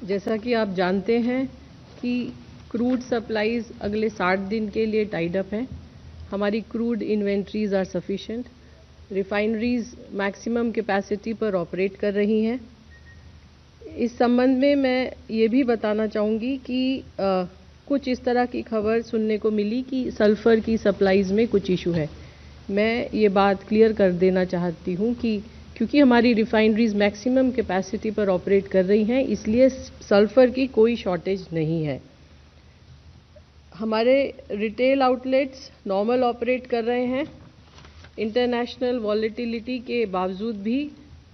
जैसा कि आप जानते हैं कि क्रूड सप्लाईज अगले 60 दिन के लिए टाइड अप हैं। हमारी crude inventories are sufficient. Refineries maximum capacity पर ऑपरेट कर रही हैं। इस संबंध में मैं ये भी बताना चाहूँगी कि कुछ इस तरह की खबर सुनने को मिली कि सल्फ़र की सप्लाईज में कुछ इशू है। मैं ये बात क्लियर कर देना चाहती हूँ कि क्योंकि हमारी रिफाइनरीज मैक्सिमम कैपेसिटी पर ऑपरेट कर रही हैं, इसलिए सल्फ़र की कोई शॉर्टेज नहीं है। हमारे रिटेल आउटलेट्स नॉर्मल ऑपरेट कर रहे हैं। इंटरनेशनल वॉलेटिलिटी के बावजूद भी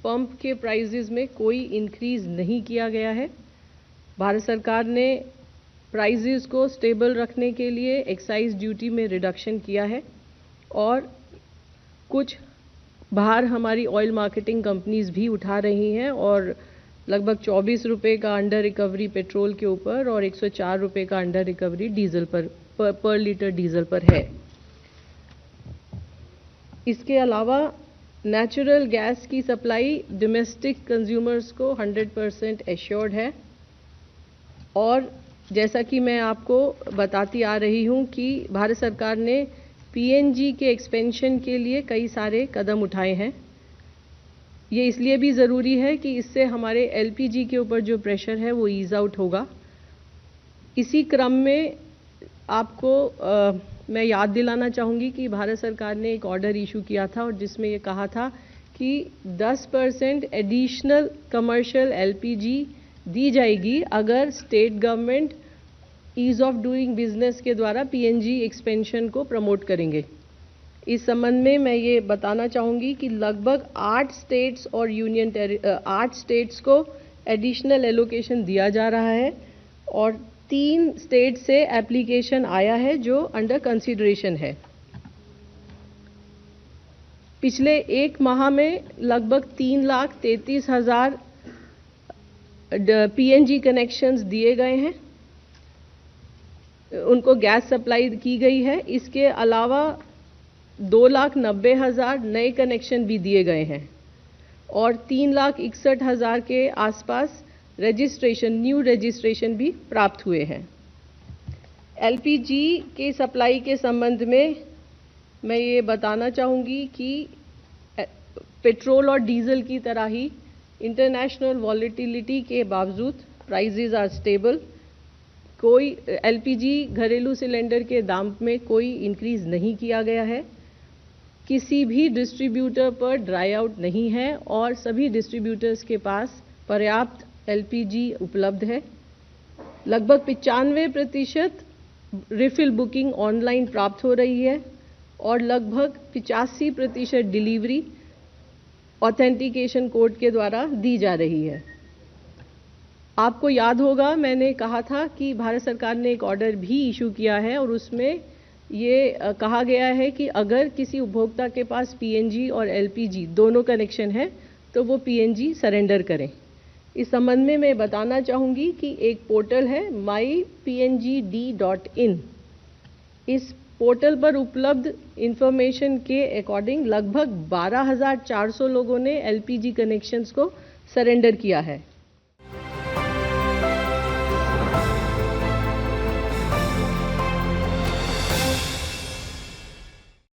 पंप के प्राइसेस में कोई इंक्रीज नहीं किया गया है। भारत सरकार ने प्राइसेस को स्टेबल रखने के लिए एक्साइज ड्यूटी में रिडक्शन किया है और कुछ भार हमारी ऑयल मार्केटिंग कंपनीज भी उठा रही हैं और लगभग 24 रुपये का अंडर रिकवरी पेट्रोल के ऊपर और 104 रुपये का अंडर रिकवरी डीजल पर लीटर डीजल पर है। इसके अलावा नेचुरल गैस की सप्लाई डोमेस्टिक कंज्यूमर्स को 100% एश्योर्ड है और जैसा कि मैं आपको बताती आ रही हूं कि भारत सरकार ने पीएनजी के एक्सपेंशन के लिए कई सारे कदम उठाए हैं। ये इसलिए भी ज़रूरी है कि इससे हमारे एलपीजी के ऊपर जो प्रेशर है वो ईज आउट होगा। इसी क्रम में आपको मैं याद दिलाना चाहूँगी कि भारत सरकार ने एक ऑर्डर इशू किया था और जिसमें ये कहा था कि 10% एडिशनल कमर्शियल एलपीजी दी जाएगी अगर state government ease of doing business के द्वारा पीएनजी एक्सपेंशन को प्रमोट करेंगे। इस संबंध में मैं ये बताना चाहूँगी कि लगभग 8 स्टेट्स और 8 स्टेट्स को एडिशनल एलोकेशन दिया जा रहा है और 3 स्टेट से एप्लीकेशन आया है जो अंडर कंसीडरेशन है। पिछले एक माह में लगभग 3,33,000 पीएनजी कनेक्शंस दिए गए हैं, उनको गैस सप्लाई की गई है। इसके अलावा 2,90,000 नए कनेक्शन भी दिए गए हैं और 3,61,000 के आसपास न्यू रजिस्ट्रेशन भी प्राप्त हुए हैं। एलपीजी के सप्लाई के संबंध में मैं ये बताना चाहूँगी कि पेट्रोल और डीजल की तरह ही इंटरनेशनल वॉलेटिलिटी के बावजूद प्राइसेस आर स्टेबल। कोई एलपीजी घरेलू सिलेंडर के दाम में कोई इंक्रीज नहीं किया गया है। किसी भी डिस्ट्रीब्यूटर पर ड्राई आउट नहीं है और सभी डिस्ट्रीब्यूटर्स के पास पर्याप्त एलपीजी उपलब्ध है। लगभग 95% रिफिल बुकिंग ऑनलाइन प्राप्त हो रही है और लगभग 85% डिलीवरी ऑथेंटिकेशन कोड के द्वारा दी जा रही है। आपको याद होगा मैंने कहा था कि भारत सरकार ने एक ऑर्डर भी इशू किया है और उसमें ये कहा गया है कि अगर किसी उपभोक्ता के पास पीएनजी और एलपीजी दोनों कनेक्शन है तो वो पीएनजी सरेंडर करें। इस संबंध में मैं बताना चाहूँगी कि एक पोर्टल है mypngd.in। इस पोर्टल पर उपलब्ध इंफॉर्मेशन के अकॉर्डिंग लगभग 12,400 लोगों ने एलपीजी कनेक्शंस को सरेंडर किया है।